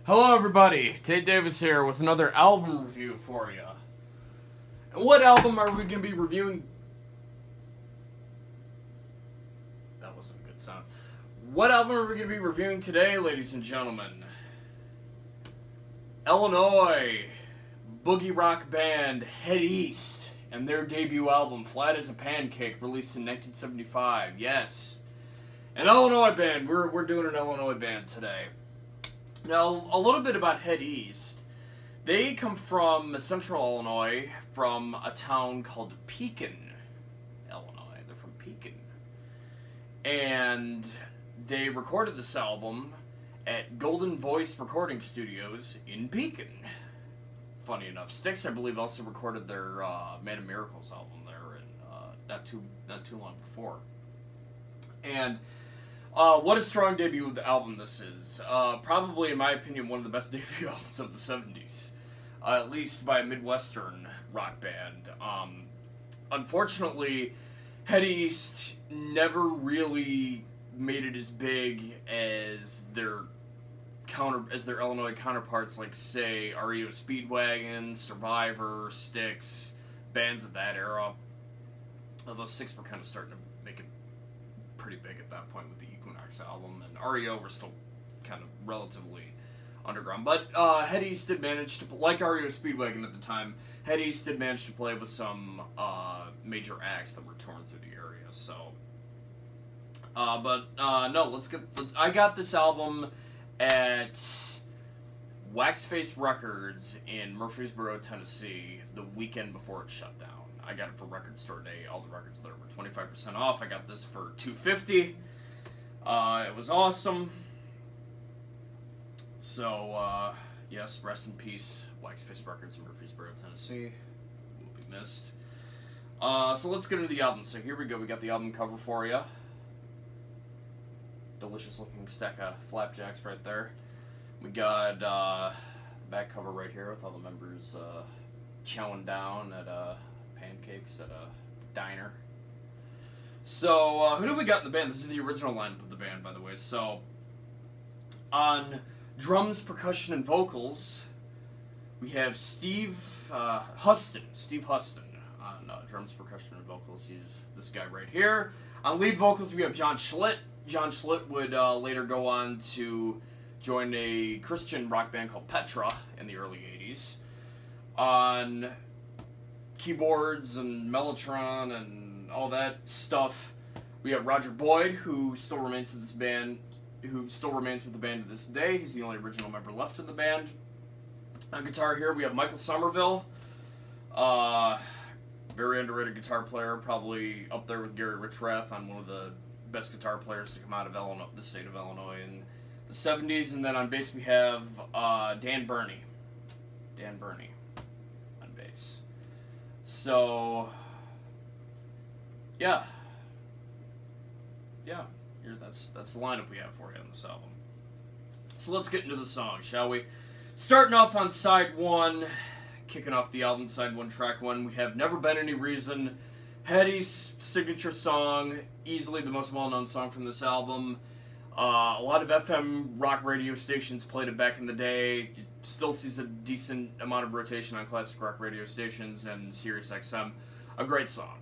Hello everybody, Tate Davis here with another album review for you. And what album are we going to be reviewing? That wasn't a good sound. What album are we going to be reviewing today, ladies and gentlemen? Illinois boogie rock band Head East and their debut album Flat as a Pancake, released in 1975. Yes, an Illinois band. We're doing an Illinois band today. Now, a little bit about Head East. They come from central Illinois, from a town called Pekin, Illinois. They're from Pekin. And they recorded this album at Golden Voice Recording Studios in Pekin. Funny enough. Styx, I believe, also recorded their Man of Miracles album there not too long before. And what a strong debut album this is. Probably, in my opinion, one of the best debut albums of the 70s. At least by a Midwestern rock band. Unfortunately, Head East never really made it as big as their Illinois counterparts, like, say, REO Speedwagon, Survivor, Styx, bands of that era. Although Styx were kind of starting to make it pretty big at that point with the Equinox album, and REO were still kind of relatively underground. But Head East did manage to, like REO Speedwagon at the time, Head East did manage to play with some major acts that were touring through the area. So, I got this album at Waxface Records in Murfreesboro, Tennessee, the weekend before it shut down. I got it for Record Store Day. All the records there were 25% off. I got this for $2.50. It was awesome. So, yes, rest in peace, Waxface Records in Murfreesboro, Tennessee. Will be missed. So let's get into the album. So here we go. We got the album cover for you. Delicious looking stack of flapjacks right there. We got the back cover right here with all the members chowing down at pancakes at a diner. So, who do we got in the band? This is the original lineup of the band, by the way. So, on drums, percussion, and vocals, we have Steve Huston. Steve Huston on drums, percussion, and vocals. He's this guy right here. On lead vocals, we have John Schlitt. John Schlitt would later go on to join a Christian rock band called Petra in the early 80s. On keyboards and Mellotron and all that stuff, we have Roger Boyd, who still remains with the band to this day. He's the only original member left in the band. On guitar here, we have Michael Summerville, very underrated guitar player, probably up there with Gary Richrath on one of the best guitar players to come out of the state of Illinois in the 70s. And then on bass we have Dan Burney on bass. So, yeah, that's the lineup we have for you on this album. So let's get into the song, shall we? Starting off on side one, kicking off the album, side one, track one, we have Never Been Any Reason, Head East's signature song, easily the most well-known song from this album. A lot of FM rock radio stations played it back in the day. Still sees a decent amount of rotation on classic rock radio stations and Sirius XM. A great song.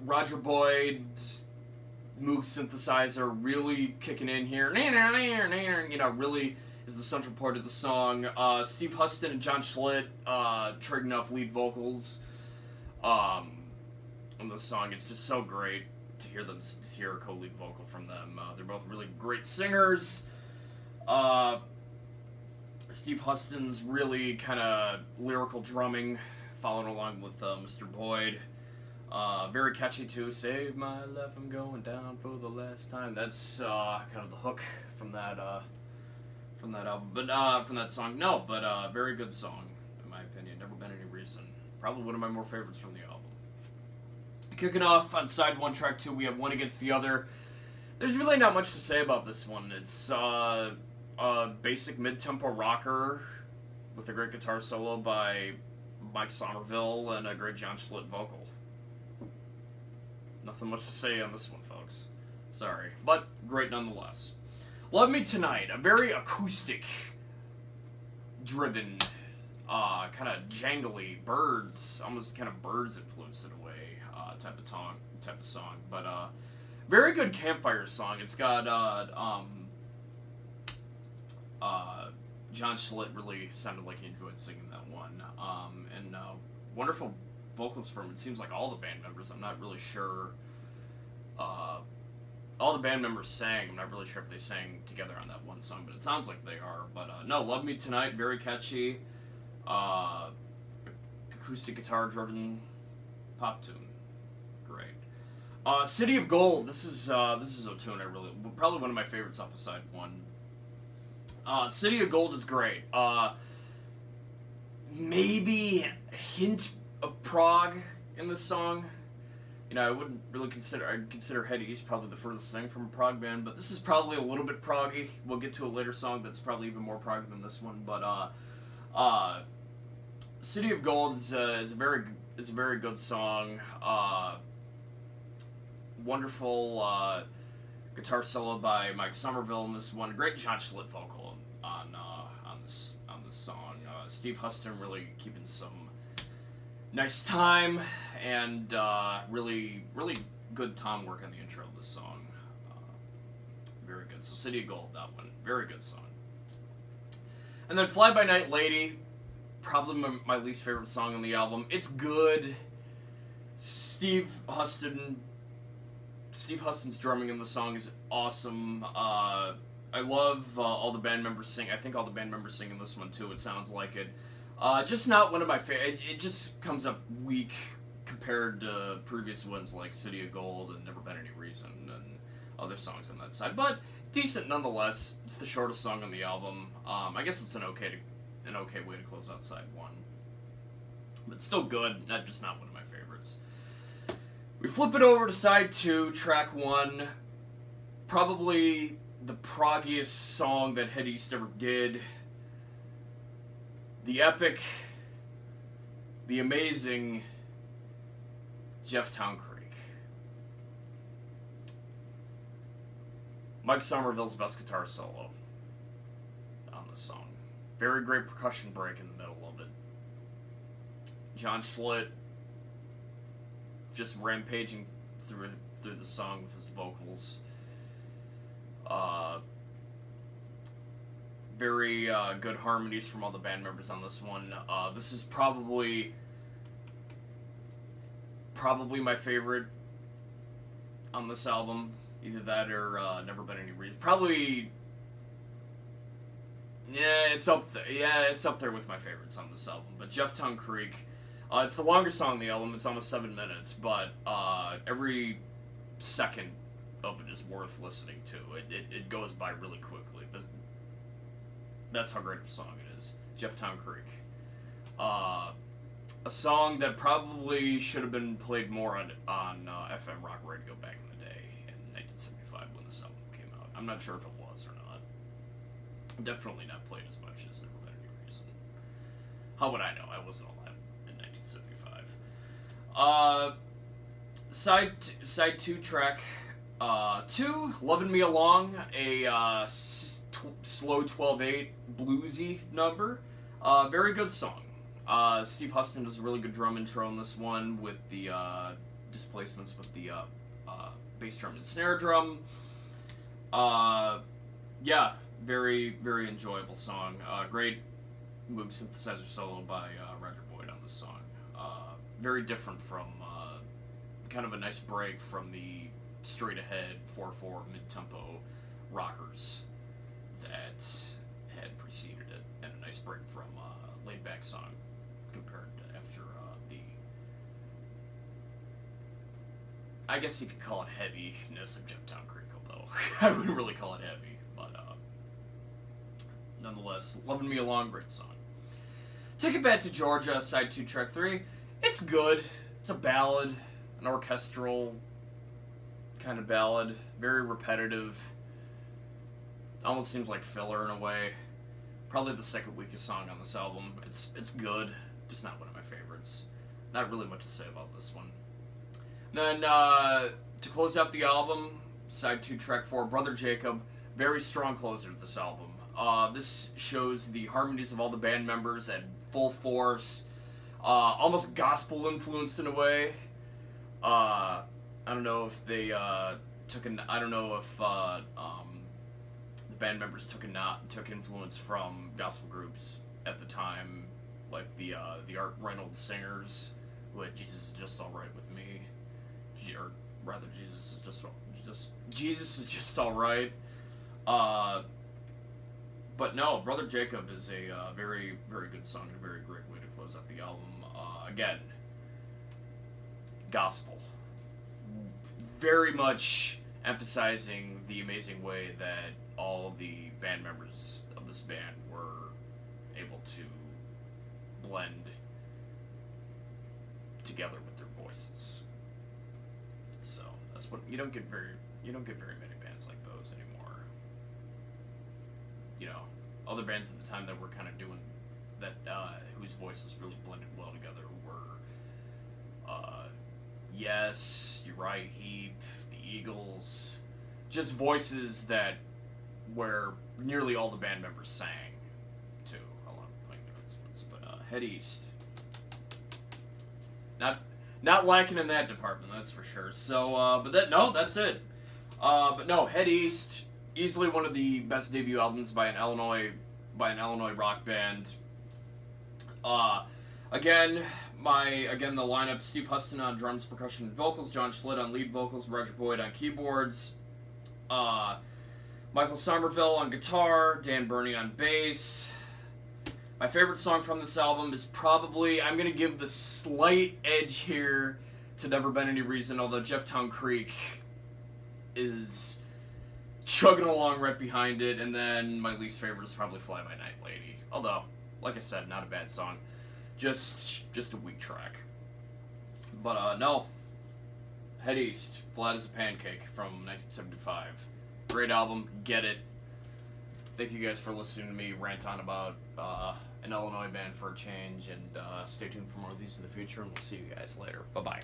Roger Boyd's Moog synthesizer really kicking in here. Really is the central part of the song. Steve Huston and John Schlitt trading off lead vocals on the song. It's just so great to hear a co-lead vocal from them. They're both really great singers. Steve Huston's really kind of lyrical drumming, following along with Mr. Boyd. Very catchy too. Save my life, I'm going down for the last time. That's kind of the hook from that album, but from that song. No, but very good song in my opinion. Never Been Any Reason. Probably one of my more favorites from the album. Kicking off on side one, track two, we have One Against the Other. There's really not much to say about this one. It's a basic mid-tempo rocker with a great guitar solo by Mike Summerville and a great John Schlitt vocal. Nothing much to say on this one, folks. Sorry. But great nonetheless. Love Me Tonight, a very acoustic driven, kind of jangly birds, almost kind of birds influenced in a way, type of song. But very good campfire song. It's got John Schlitt really sounded like he enjoyed singing that one, and wonderful vocals from, it seems like, all the band members. I'm not really sure. All the band members sang. I'm not really sure if they sang together on that one song, but it sounds like they are. But no, Love Me Tonight, very catchy, acoustic guitar-driven pop tune. Great. City of Gold. This is a tune I really, probably one of my favorites off of side one. City of Gold is great. Maybe a hint of prog in this song. You know, I wouldn't really I'd consider Head East probably the furthest thing from a prog band, but this is probably a little bit proggy. We'll get to a later song that's probably even more prog than this one, but City of Gold is a very good song. Wonderful guitar solo by Mike Summerville in this one. Great John Schlitt vocal on this song. Steve Huston really keeping some nice time, and really good tom work on the intro of this song. Very good. So City of Gold, that one, very good song. And then Fly By Night Lady, probably my least favorite song on the album. It's good. Steve Huston's drumming in the song is awesome. I love all the band members sing. I think all the band members sing in this one too. It sounds like it. Just not one of my favorite. It just comes up weak compared to previous ones like City of Gold and Never Been Any Reason and other songs on that side. But decent nonetheless. It's the shortest song on the album. I guess it's an okay way to close out side one. But still good. Just not one of my favorites. We flip it over to side two, track one. Probably the proggiest song that Head East ever did. The epic, the amazing Jefftown Creek. Mike Somerville's best guitar solo on this song. Very great percussion break in the middle of it. John Schlitt just rampaging through the song with his vocals. Very good harmonies from all the band members on this one. This is probably my favorite on this album. Either that or Never Been Any Reason. Probably, it's up there. Yeah, it's up there with my favorites on this album. But Jefftown Creek, it's the longest song on the album. It's almost 7 minutes, but every second of it is worth listening to. It goes by really quickly. That's how great of a song it is. Jefftown Creek. A song that probably should have been played more on FM rock radio back in the day in 1975 when this album came out. I'm not sure if it was or not. Definitely not played as much as Never Been Any Reason. How would I know? I wasn't alive in 1975. Side two, track 2, Lovin' Me Along, a slow 12/8 bluesy number. Very good song. Steve Huston does a really good drum intro in this one with the displacements with the bass drum and snare drum. Yeah, very, very enjoyable song. Great Moog synthesizer solo by Roger Boyd on this song. Very different from kind of a nice break from the straight ahead 4/4 mid-tempo rockers that had preceded it, and a nice break from laid back song compared to after I guess you could call it heaviness of Jefftown Creek, although I wouldn't really call it heavy, but nonetheless, Lovin' Me Along, great song. Take It Back to Georgia, side 2, track 3. It's good. It's a ballad, an orchestral kind of ballad, very repetitive. Almost seems like filler in a way. Probably the second weakest song on this album. It's good, just not one of my favorites. Not really much to say about this one. Then to close out the album, side 2, track 4, Brother Jacob. very strong closer to this album. This shows the harmonies of all the band members at full force, almost gospel influenced in a way. I don't know if they I don't know if the band members took influence from gospel groups at the time, like the Art Reynolds singers, with Jesus is Just All Right with Me, or rather Jesus is just all right. But no, Brother Jacob is a very, very good song and a very great way to close out the album. Again, gospel. Very much emphasizing the amazing way that all the band members of this band were able to blend together with their voices. So that's what you don't get very many bands like those anymore. You know, other bands at the time that were kind of doing that, whose voices really blended well together were Yes, Uriah Heep, the Eagles, just voices that where nearly all the band members sang too, along with playing their instruments. But Head East, not lacking in that department, that's for sure. So, that's it. But no, Head East, easily one of the best debut albums by an Illinois rock band. Again, the lineup: Steve Huston on drums, percussion, and vocals, John Schlitt on lead vocals, Roger Boyd on keyboards, Michael Summerville on guitar, Dan Burney on bass. My favorite song from this album is probably, I'm going to give the slight edge here to Never Been Any Reason, although Jefftown Creek is chugging along right behind it, and then my least favorite is probably Fly By Night Lady. Although, like I said, not a bad song. Just a weak track. But, no. Head East, Flat as a Pancake from 1975. Great album, get it. Thank you guys for listening to me rant on about an Illinois band for a change, and stay tuned for more of these in the future, and we'll see you guys later. Bye-bye.